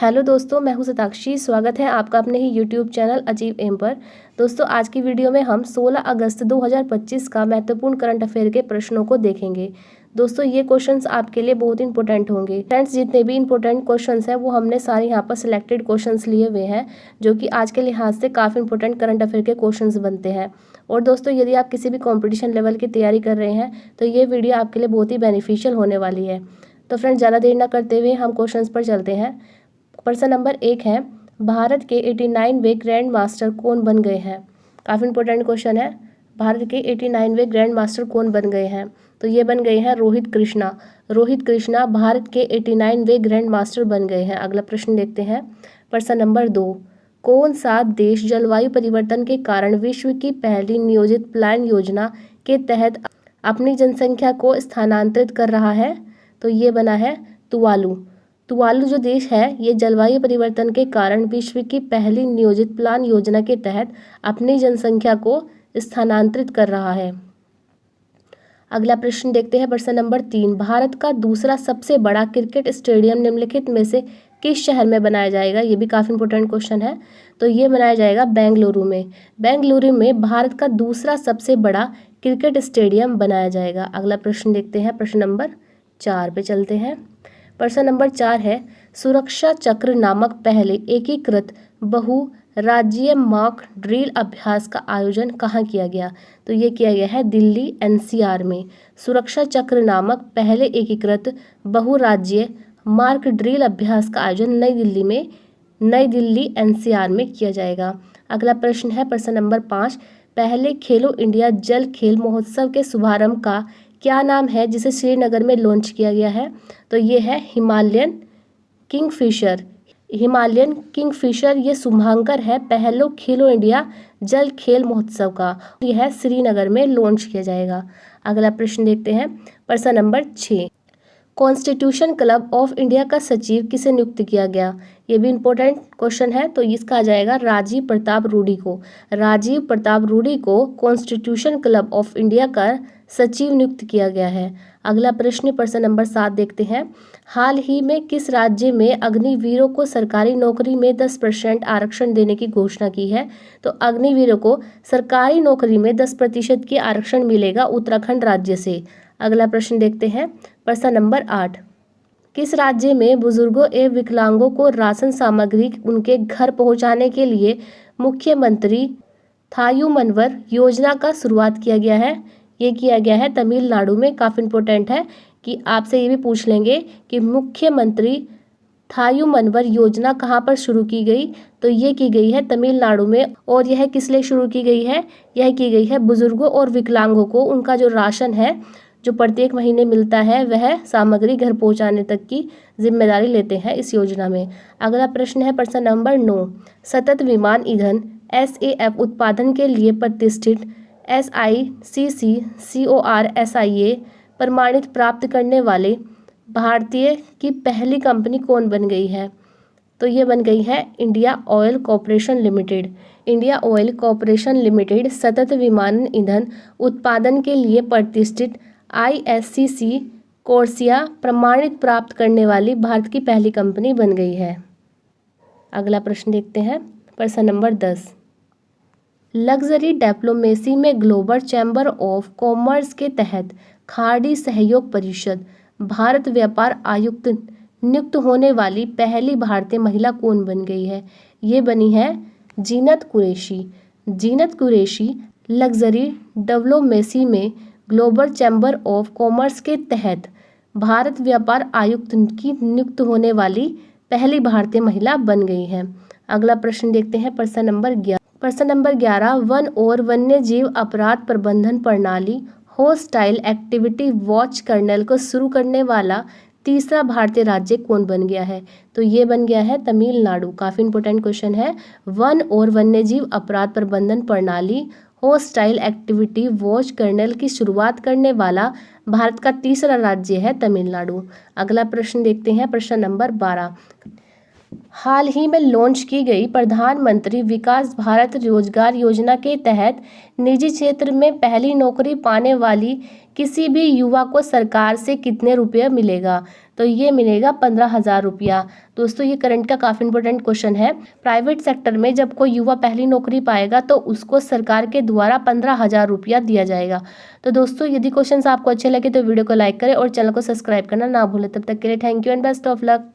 Hello दोस्तों, मैं हूं शताक्षी। स्वागत है आपका अपने ही यूट्यूब चैनल अजीब एम पर। दोस्तों, आज की वीडियो में हम 16 अगस्त 2025 का महत्वपूर्ण करंट अफेयर के प्रश्नों को देखेंगे। दोस्तों, ये क्वेश्चंस आपके लिए बहुत इंपॉर्टेंट होंगे। फ्रेंड्स, जितने भी इंपॉर्टेंट क्वेश्चंस हैं वो हमने सारे यहाँ पर सिलेक्टेड क्वेश्चंस लिए हुए हैं, जो कि आज के लिहाज से काफ़ी इंपॉर्टेंट करंट अफेयर के क्वेश्चंस बनते हैं। और दोस्तों, यदि आप किसी भी कॉम्पिटिशन लेवल की तैयारी कर रहे हैं तो ये वीडियो आपके लिए बहुत ही बेनिफिशियल होने वाली है। तो फ्रेंड्स, ज़्यादा देर न करते हुए हम क्वेश्चंस पर चलते हैं। प्रश्न नंबर 1 है, भारत के 89वें ग्रैंड मास्टर कौन बन गए हैं। काफ़ी इंपॉर्टेंट क्वेश्चन है। भारत के 89वें ग्रैंड मास्टर कौन बन गए हैं? तो ये बन गए हैं रोहित कृष्णा। रोहित कृष्णा भारत के 89वें ग्रैंड मास्टर बन गए हैं। अगला प्रश्न देखते हैं। प्रश्न नंबर 2, कौन सा देश जलवायु परिवर्तन के कारण विश्व की पहली नियोजित पलायन योजना के तहत अपनी जनसंख्या को स्थानांतरित कर रहा है? तो ये बना है तुवालू। तुवालू जो देश है ये जलवायु परिवर्तन के कारण विश्व की पहली नियोजित प्लान योजना के तहत अपनी जनसंख्या को स्थानांतरित कर रहा है। अगला प्रश्न देखते हैं। प्रश्न नंबर 3, भारत का दूसरा सबसे बड़ा क्रिकेट स्टेडियम निम्नलिखित में से किस शहर में बनाया जाएगा? ये भी काफ़ी इंपॉर्टेंट क्वेश्चन है। तो ये बनाया जाएगा बेंगलुरु में। बेंगलुरु में भारत का दूसरा सबसे बड़ा क्रिकेट स्टेडियम बनाया जाएगा। अगला प्रश्न देखते हैं। प्रश्न नंबर 4 पे चलते हैं। प्रश्न नंबर 4 है, सुरक्षा चक्र नामक पहले एकीकृत बहु राज्यीय मॉक ड्रिल अभ्यास का आयोजन कहाँ किया गया? तो ये किया गया है दिल्ली एनसीआर में। सुरक्षा चक्र नामक पहले एकीकृत बहुराज्यीय मॉक ड्रिल अभ्यास का आयोजन नई दिल्ली एनसीआर में किया जाएगा। अगला प्रश्न है। प्रश्न नंबर 5, पहले खेलो इंडिया जल खेल महोत्सव के शुभारंभ का क्या नाम है जिसे श्रीनगर में लॉन्च किया गया है? तो ये है हिमालयन किंगफिशर। हिमालयन किंगफिशर ये शुभांकर है पहलो खेलो इंडिया जल खेल महोत्सव का। यह है श्रीनगर में लॉन्च किया जाएगा। अगला प्रश्न देखते हैं। प्रश्न number 6, constitution club of India का सचिव किसे नियुक्त किया गया? ये भी इंपॉर्टेंट क्वेश्चन है। तो इसका आ जाएगा राजीव प्रताप रूडी को। राजीव प्रताप रूडी को कॉन्स्टिट्यूशन क्लब ऑफ इंडिया का सचिव नियुक्त किया गया है। अगला प्रश्न प्रश्न नंबर 7 देखते हैं। हाल ही में किस राज्य में अग्निवीरों को सरकारी नौकरी में 10% आरक्षण देने की घोषणा की है? तो अग्निवीरों को सरकारी नौकरी में 10% की आरक्षण मिलेगा उत्तराखंड राज्य से। अगला प्रश्न देखते हैं। प्रश्न नंबर 8, किस राज्य में बुजुर्गों एवं विकलांगों को राशन सामग्री उनके घर पहुंचाने के लिए मुख्यमंत्री थायुमनवर योजना का शुरुआत किया गया है? ये किया गया है तमिलनाडु में। काफ़ी इंपॉर्टेंट है कि आपसे ये भी पूछ लेंगे कि मुख्यमंत्री थायुमनवर योजना कहाँ पर शुरू की गई? तो ये की गई है तमिलनाडु में। और यह किस लिए शुरू की गई है? यह की गई है बुजुर्गों और विकलांगों को उनका जो राशन है जो प्रत्येक महीने मिलता है वह सामग्री घर पहुंचाने तक की जिम्मेदारी लेते हैं इस योजना में। अगला प्रश्न है। प्रश्न नंबर 9, सतत विमान ईंधन SAF उत्पादन के लिए प्रतिष्ठित SICC COR SIA प्रमाणित प्राप्त करने वाले भारतीय की पहली कंपनी कौन बन गई है? तो ये बन गई है India oil corporation limited. India oil corporation limited सतत विमान ईंधन उत्पादन के लिए प्रतिष्ठित ISCC कोर्सिया प्रमाणित प्राप्त करने वाली भारत की पहली कंपनी बन गई है। अगला प्रश्न देखते हैं। प्रश्न नंबर 10, लग्जरी डिप्लोमेसी में ग्लोबल चैम्बर ऑफ कॉमर्स के तहत खाड़ी सहयोग परिषद भारत व्यापार आयुक्त नियुक्त होने वाली पहली भारतीय महिला कौन बन गई है? ये बनी है जीनत कुरैशी। जीनत कुरैशी लग्जरी डिप्लोमेसी में ग्लोबल चैम्बर ऑफ कॉमर्स के तहत भारत व्यापार आयुक्त की नियुक्त होने वाली पहली भारतीय महिला बन गई है। अगला प्रश्न देखते हैं। प्रश्न नंबर 11। प्रश्न नंबर 11, वन और वन्य जीव अपराध प्रबंधन प्रणाली होस्टाइल एक्टिविटी वॉच कर्नल को शुरू करने वाला तीसरा भारतीय राज्य कौन बन गया है? तो ये बन गया है तमिलनाडु। काफ़ी इंपॉर्टेंट क्वेश्चन है। वन और वन्यजीव अपराध प्रबंधन प्रणाली होस्टाइल एक्टिविटी वॉच कर्नल की शुरुआत करने वाला भारत का तीसरा राज्य है तमिलनाडु। अगला प्रश्न देखते हैं। प्रश्न नंबर 12, हाल ही में लॉन्च की गई प्रधानमंत्री विकास भारत रोजगार योजना के तहत निजी क्षेत्र में पहली नौकरी पाने वाली किसी भी युवा को सरकार से कितने रुपये मिलेगा? तो ये मिलेगा 15,000 रुपया। दोस्तों ये करंट का काफ़ी इंपॉर्टेंट क्वेश्चन है। प्राइवेट सेक्टर में जब कोई युवा पहली नौकरी पाएगा तो उसको सरकार के द्वारा 15,000 रुपया दिया जाएगा। तो दोस्तों यदि क्वेश्चन आपको अच्छे लगे तो वीडियो को लाइक करें और चैनल को सब्सक्राइब करना ना भूलें। तब तक के लिए thank you and best of luck.